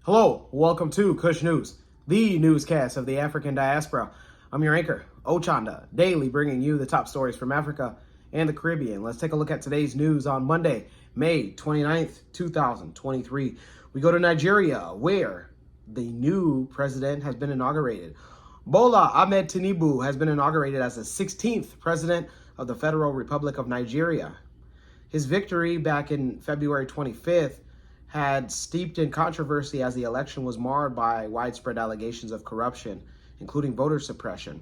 Hello, welcome to Kush News, the newscast of the African diaspora. I'm your anchor, Ochanda, daily bringing you the top stories from Africa and the Caribbean. Let's take a look at today's news on Monday, May 29th, 2023. We go to Nigeria, where the new president has been inaugurated. Bola Ahmed Tinubu has been inaugurated as the 16th president of the Federal Republic of Nigeria. His victory back in February 25th had steeped in controversy as the election was marred by widespread allegations of corruption, including voter suppression.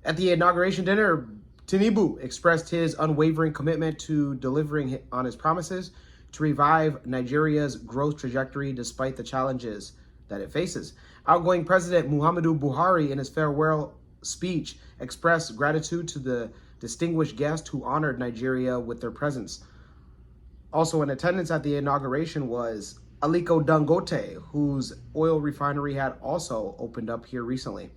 At the inauguration dinner, Tinubu expressed his unwavering commitment to delivering on his promises to revive Nigeria's growth trajectory despite the challenges that it faces. Outgoing President Muhammadu Buhari, in his farewell speech, expressed gratitude to the distinguished guests who honored Nigeria with their presence. Also in attendance at the inauguration was Aliko Dangote, whose oil refinery had also opened up here recently.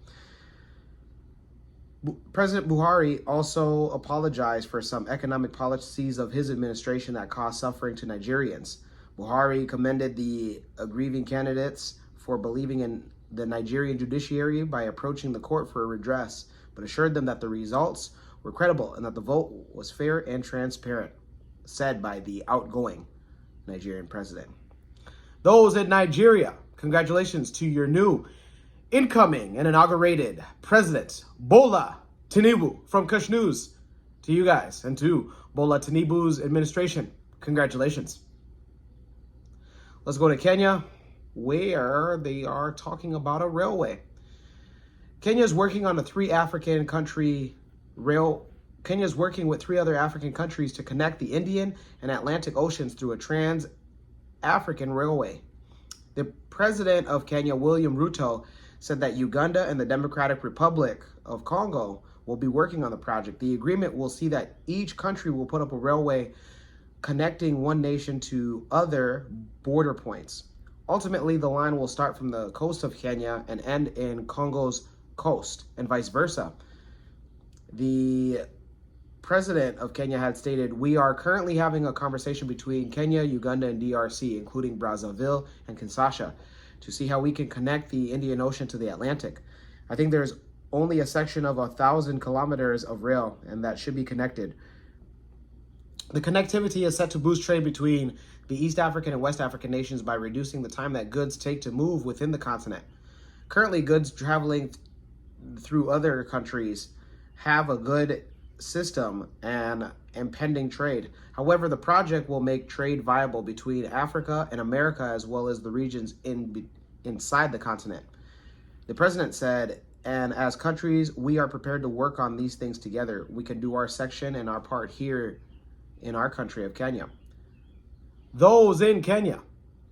President Buhari also apologized for some economic policies of his administration that caused suffering to Nigerians. Buhari commended the aggrieving candidates for believing in the Nigerian judiciary by approaching the court for a redress, but assured them that the results were credible and that the vote was fair and transparent, said by the outgoing Nigerian president. Those in Nigeria, congratulations to your new incoming and inaugurated president, Bola Tinubu. From Kush News, to you guys and to Bola Tinubu's administration, congratulations. Let's go to Kenya, where they are talking about a railway. Kenya is working on a Kenya is working with three other African countries to connect the Indian and Atlantic Oceans through a trans-African railway. The president of Kenya, William Ruto, said that Uganda and the Democratic Republic of Congo will be working on the project. The agreement will see that each country will put up a railway connecting one nation to other border points. Ultimately, the line will start from the coast of Kenya and end in Congo's coast, and vice versa. The president of Kenya had stated, "We are currently having a conversation between Kenya, Uganda, and DRC, including Brazzaville and Kinshasa, to see how we can connect the Indian Ocean to the Atlantic. I think there's only a section of 1,000 kilometers of rail, and that should be connected. The connectivity is set to boost trade between the East African and West African nations by reducing the time that goods take to move within the continent. Currently, goods traveling through other countries have a good system and impending trade. However, the project will make trade viable between Africa and America, as well as the regions inside the continent." The president said, "And as countries, we are prepared to work on these things together. We can do our section and our part here in our country of Kenya." Those in Kenya,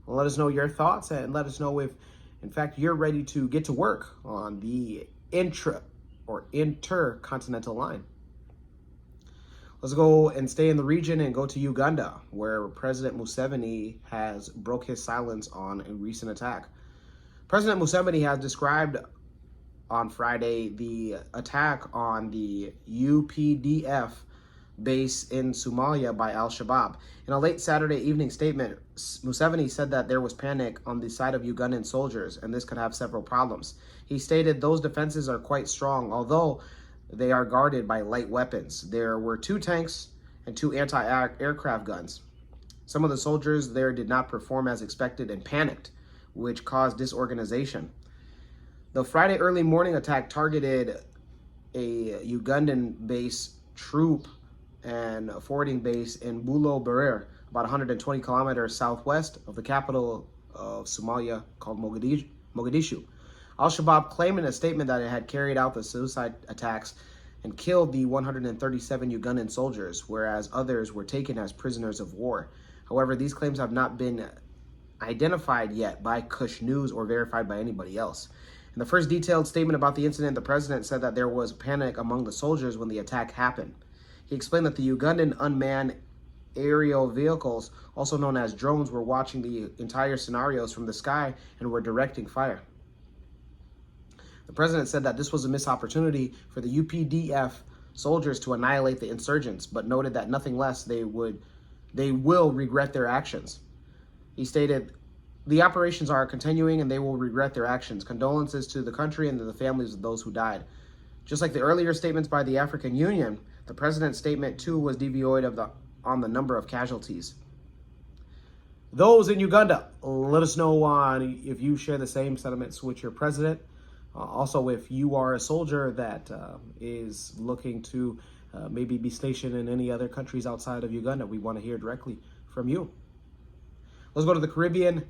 let us know your thoughts and let us know if, in fact, you're ready to get to work on the intercontinental line. Let's go and stay in the region and go to Uganda, where President Museveni has broke his silence on a recent attack. President Museveni has described on Friday the attack on the UPDF base in Somalia by Al-Shabaab. In a late Saturday evening statement, Museveni said that there was panic on the side of Ugandan soldiers, and this could have several problems. He stated those defenses are quite strong, although they are guarded by light weapons. There were 2 tanks and 2 anti-aircraft guns. Some of the soldiers there did not perform as expected and panicked, which caused disorganization. The Friday early morning attack targeted a Ugandan base troop and a forwarding base in Bulo Berer, about 120 kilometers southwest of the capital of Somalia called Mogadishu. Al-Shabaab claimed in a statement that it had carried out the suicide attacks and killed the 137 Ugandan soldiers, whereas others were taken as prisoners of war. However, these claims have not been identified yet by Kush News or verified by anybody else. In the first detailed statement about the incident, the president said that there was panic among the soldiers when the attack happened. He explained that the Ugandan unmanned aerial vehicles, also known as drones, were watching the entire scenarios from the sky and were directing fire. The president said that this was a missed opportunity for the UPDF soldiers to annihilate the insurgents, but noted that nothing less, they will regret their actions. He stated, The operations are continuing and they will regret their actions. Condolences to the country and to the families of those who died. Just like the earlier statements by the African Union, the president's statement too was devoid on the number of casualties. Those in Uganda, let us know if you share the same sentiments with your president. Also, if you are a soldier that is looking to maybe be stationed in any other countries outside of Uganda, we want to hear directly from you. Let's go to the Caribbean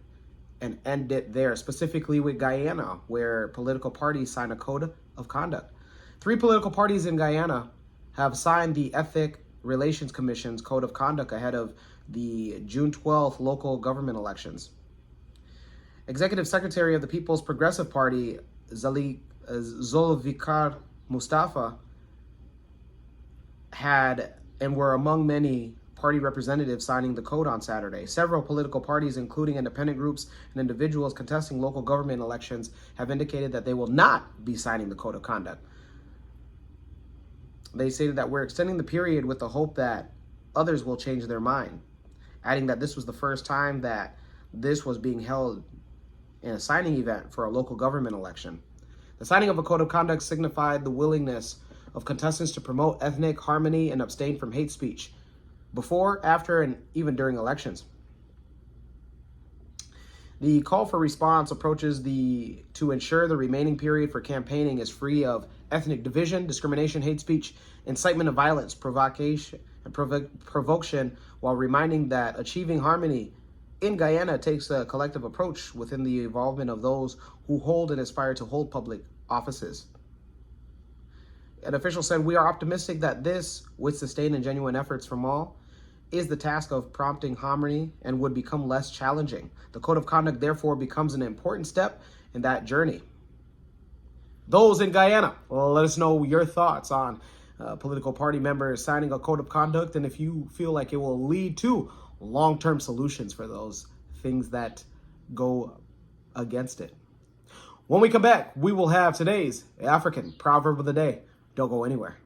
and end it there, specifically with Guyana, where political parties sign a code of conduct. 3 political parties in Guyana have signed the Ethic Relations Commission's code of conduct ahead of the June 12th local government elections. Executive Secretary of the People's Progressive Party, Zulfikar Mustafa, were among many party representatives signing the code on Saturday. Several political parties, including independent groups and individuals contesting local government elections, have indicated that they will not be signing the code of conduct. They stated that we're extending the period with the hope that others will change their mind, adding that this was the first time that this was being held in a signing event for a local government election. The signing of a code of conduct signified the willingness of contestants to promote ethnic harmony and abstain from hate speech before, after, and even during elections. The call for response approaches to ensure the remaining period for campaigning is free of ethnic division, discrimination, hate speech, incitement of violence, provocation, and provocation, while reminding that achieving harmony in Guyana takes a collective approach within the involvement of those who hold and aspire to hold public offices. An official said, "We are optimistic that this, with sustained and genuine efforts from all, is the task of prompting harmony and would become less challenging. The code of conduct therefore becomes an important step in that journey." Those in Guyana, well, let us know your thoughts on political party members signing a code of conduct, and if you feel like it will lead to long-term solutions for those things that go against it. When we come back, we will have today's African proverb of the day. Don't go anywhere.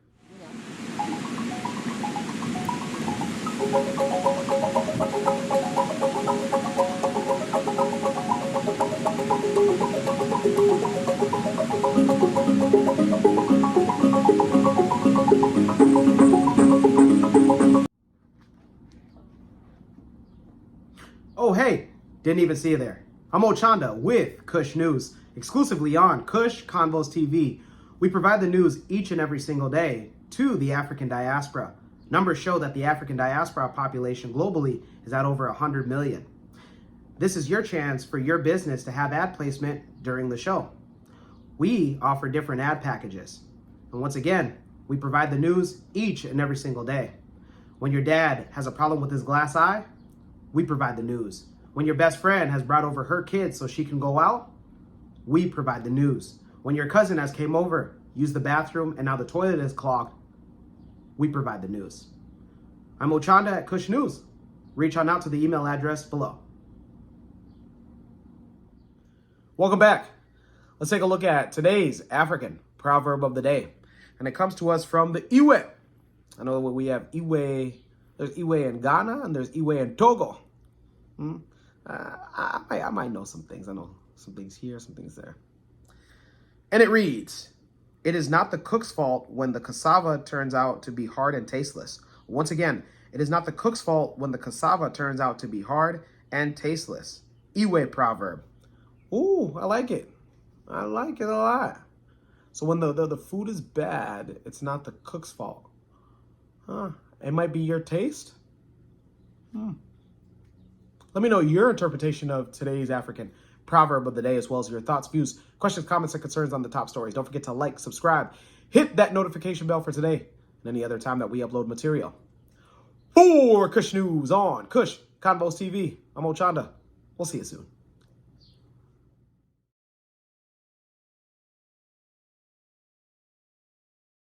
Oh, hey, didn't even see you there. I'm Ochanda with Kush News, exclusively on Kush Convos TV. We provide the news each and every single day to the African diaspora. Numbers show that the African diaspora population globally is at over 100 million. This is your chance for your business to have ad placement during the show. We offer different ad packages. And once again, we provide the news each and every single day. When your dad has a problem with his glass eye, we provide the news. When your best friend has brought over her kids so she can go out, we provide the news. When your cousin has came over, used the bathroom, and now the toilet is clogged, we provide the news. I'm Ochanda at Kush News. Reach on out to the email address below. Welcome back. Let's take a look at today's African proverb of the day. And it comes to us from the Iwe. I know we have Iwe. There's Iwe in Ghana and there's Iwe in Togo. I might know some things. I know some things here, some things there. And it reads, "It is not the cook's fault when the cassava turns out to be hard and tasteless." Once again, it is not the cook's fault when the cassava turns out to be hard and tasteless. Iwe proverb. Ooh, I like it. I like it a lot. So when the food is bad, it's not the cook's fault. Huh. It might be your taste. Let me know your interpretation of today's African proverb of the day, as well as your thoughts, views, questions, comments, and concerns on the top stories. Don't forget to like, subscribe, hit that notification bell for today and any other time that we upload material. For Kush News on Kush Convos TV, I'm Ochanda. We'll see you soon.